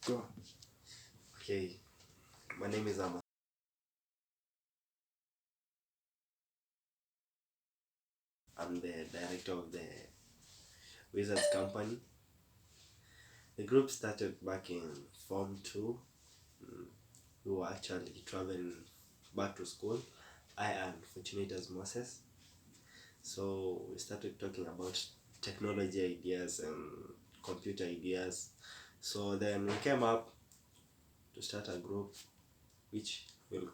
Go. Okay, my name is Amma. I'm the director of the Wizards Company. The group started back in Form 2. We were actually traveling back to school. I am Fortunatus Moses. So we started talking about technology ideas and computer ideas. So then we came up to start a group which will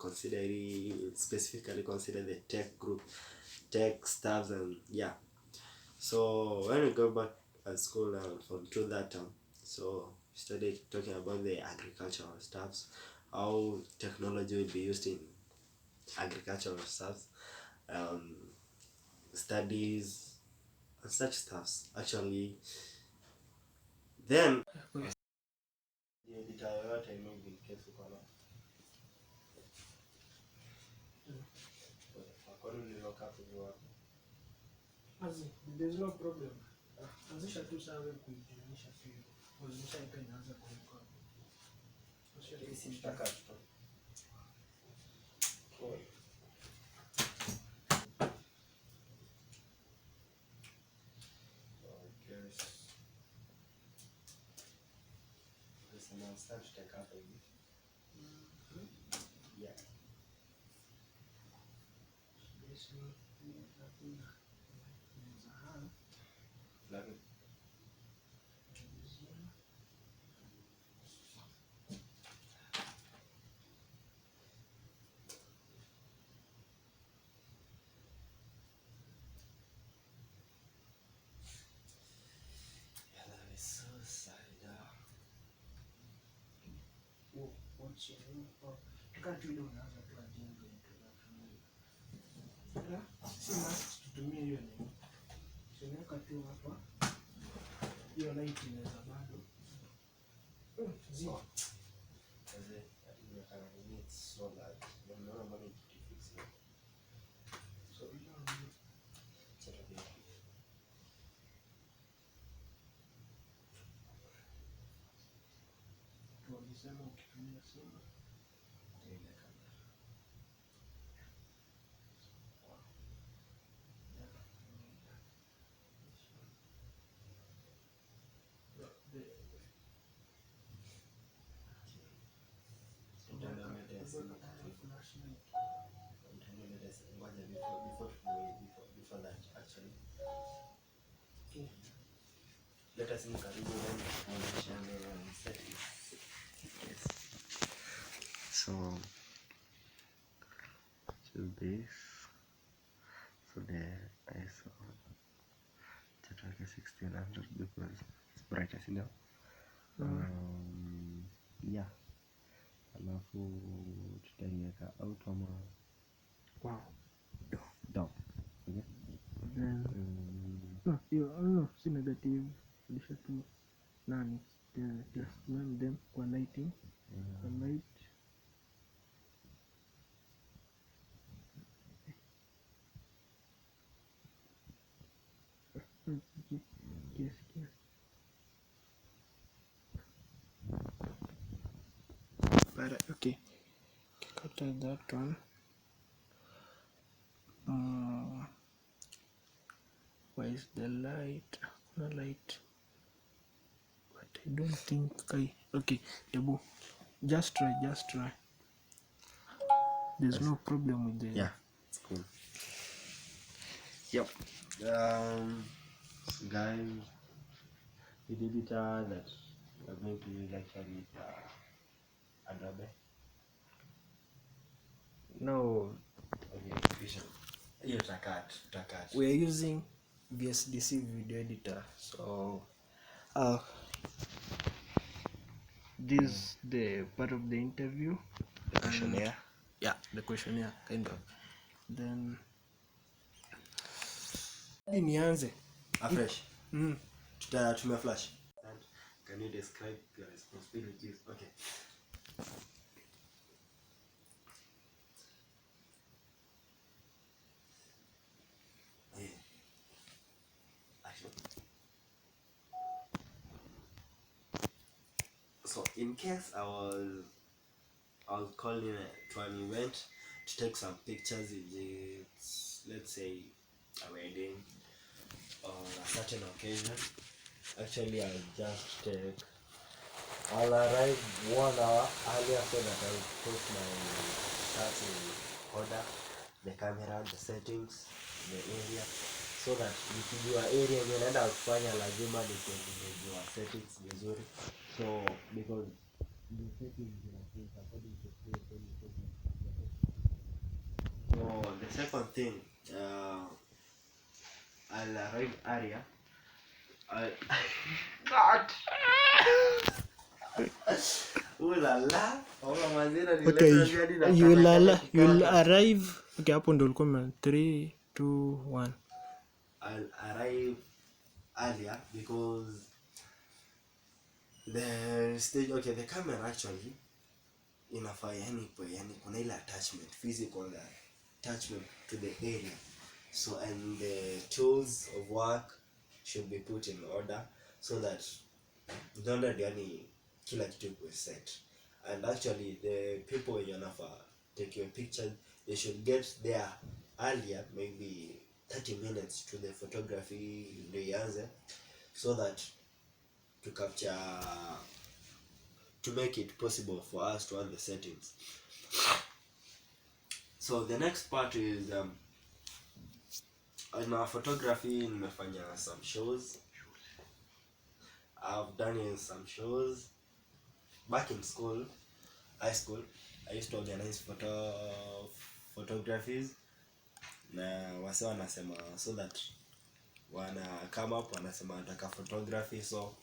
specifically consider the tech group, tech stuff, and yeah. So when we go back at school from to that time, so we started talking about the agricultural stuffs, how technology will be used in agricultural stuffs, um, studies and such stuffs. Actually, then There's no problem. Anzisha tu sawa kuitisha field. Anzisha ipa inaanza kurekod. start to take up a bit. Yeah. Like it. Yeah, that is so sad. What's your name? Can't you do another to agenda introduction? Si must tutumie hiyo nini. Tunaweka tu hapa. Hiyo light inaweza bado. Zima. So like no money to fix it. So you know tuwalisema ukitumia simu. Before that actually. Okay. Let us look at it Yes. So this. So the ISO Chataka 1600 because it's brighter, you know. Yeah. Alafu tutaiweka out ama Wow. down. Okay. Then no, si negative. Lisha tu nani? None them kwa lighting. Kwa light. Yes. But okay. Cut that one. Where is the light? No light. But I don't think okay, Debu. Just try. There's no problem with the Yeah, it's cool. Yep. Guys, the editor that we're going to use actually is Adobe. No. Okay, yeah, Takat. We are using VSDC video editor. So this is the part of the interview. The questionnaire. Yeah, the questionnaire kind of. Then nianze afresh. Tume flash. And can you describe your responsibilities? Okay. So in case I was calling to an event to take some pictures, let's say a wedding or a certain occasion. Actually, I'll arrive 1 hour earlier so that I'll put my stuff in order, the camera, the settings, the area, so that nikijua area yenye naenda kufanya lazima nimejua settings vizuri. So because the settings zinakuwa according to so the second thing, I'll arrive earlier. God. Okay, you'll arrive. Okay, hapo ndo ulikuwa 3 2 1. I'll arrive earlier because the stage, okay, the camera actually inafaa yani kuna ile attachment, physical attachment to the area. So and the tools of work should be put in order so that yani kila kitu iko set. And actually the people yanafaa take your picture, they should get there earlier, maybe 30 minutes to the photography ndio ianze, so that to make it possible for us to have the settings. So the next part is in our photography nimefanya some shows. I've done in some shows back in school, high school. I used to organize photographies na wase wanasema, so that wana come up wanasema nataka photography, so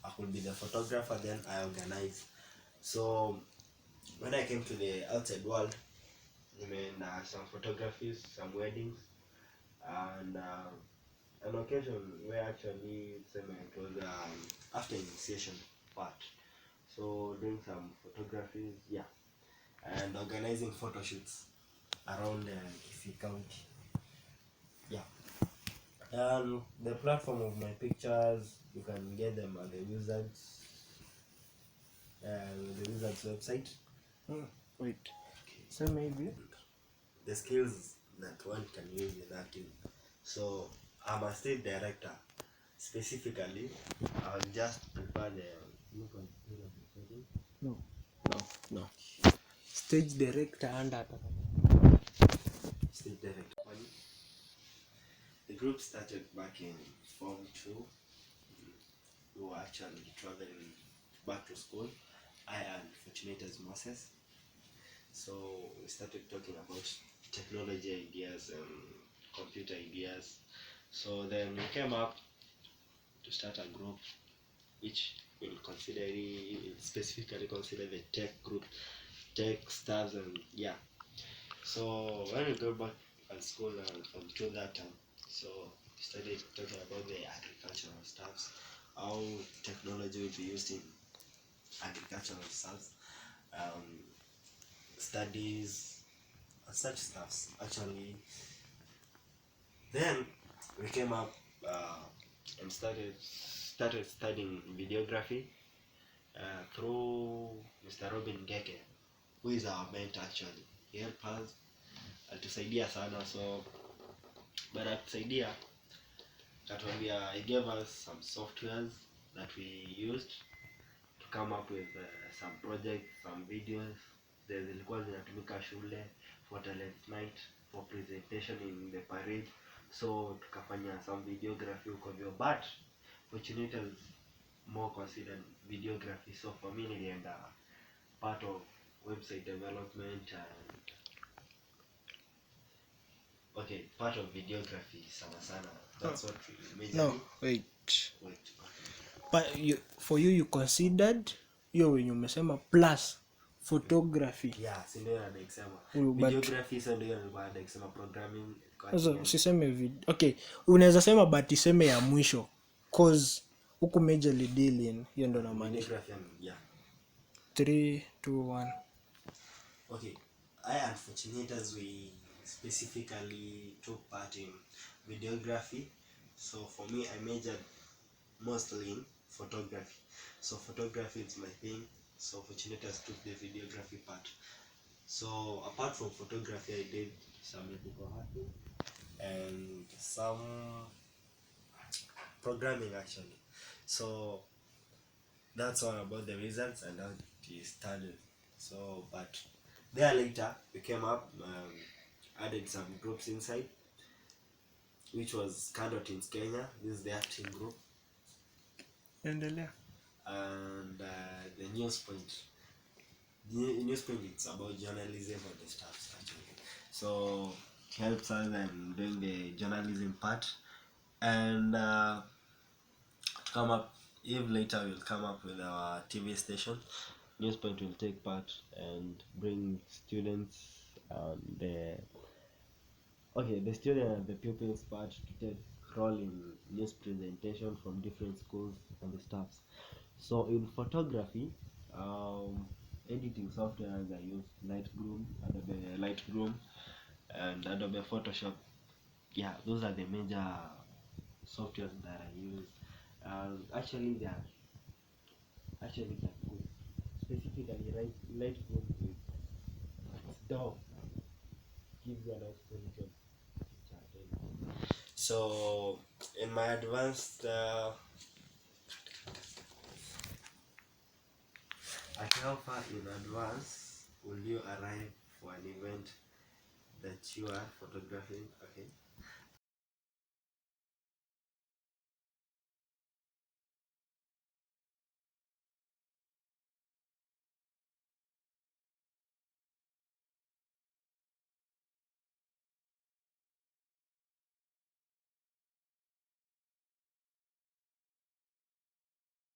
I could be the photographer, then I organize. So when I came to the outside world, I mean some photographies, some weddings, and an occasion where actually it was after initiation part. So doing some photographies, yeah, and organizing photo shoots around Kisii County. Yeah. The platform of my pictures, you can get them on the Wizards website. Wait. So maybe the skills that one can use in acting. So I'm a stage director. Specifically, I'll just prepare the no. Stage director and stage director. The group started back in Form 2. We were actually traveling back to school. I and Fortunatus Moses. So we started talking about technology ideas and computer ideas. So then we came up to start a group which will specifically consider the tech group, tech stars, and yeah. So when we go back at school from that time, so we started talking about the agricultural stuffs, how technology will be used in agricultural stuffs, studies, and such stuffs. Actually, then we came up and started studying videography through Mr. Robin Geke, who is our mentor actually. He helped us, alitusaidia sana. So but alitusaidia katuambia, he gave us some softwares that we used to come up with some projects, some videos zilikuwa zinatumika shule for talent night, for presentation in the parade. So tukafanya some videography huko vyo, but Fortunate is more considered videography. So for me nilienda part of website development and part of videography sana. That's what majorly. No, wait. But for you considered hiyo wenye umesema plus photography. Yeah, si ndio anasema. Videography so ndio anasema programming. Sasa usiseme okay, unaweza sema but iseme ya mwisho cause huko majorly dealing hiyo ndo na maanisha. Yeah. 3 2 1. Okay. I and Fortunatus, we specifically took part in videography. So for me, I majored mostly in photography. So photography is my thing. so fortunately took the videography part. So apart from photography, I did some ethical hacking and some programming actually. So that's all about the wizards and how it started. So but there later we came up, added some groups inside, which was Candle Teens Kenya. This is the acting group. Endelea. And the news point. The news point, it's about journalism and the stuff actually. So it helps us in doing the journalism part. And to come up, if later we'll come up with our TV station, Newspoint will take part and bring students and the student and the pupils part to take role in news presentation from different schools and the staffs. So in photography, editing software I use Adobe Lightroom and Adobe Photoshop. Yeah, those are the major softwares that I use. Actually they're good. Specifically, Lightroom is dope. Gives you a nice quality of picture. So in my advanced at how far in advance will you arrive for an event that you are photographing? Okay.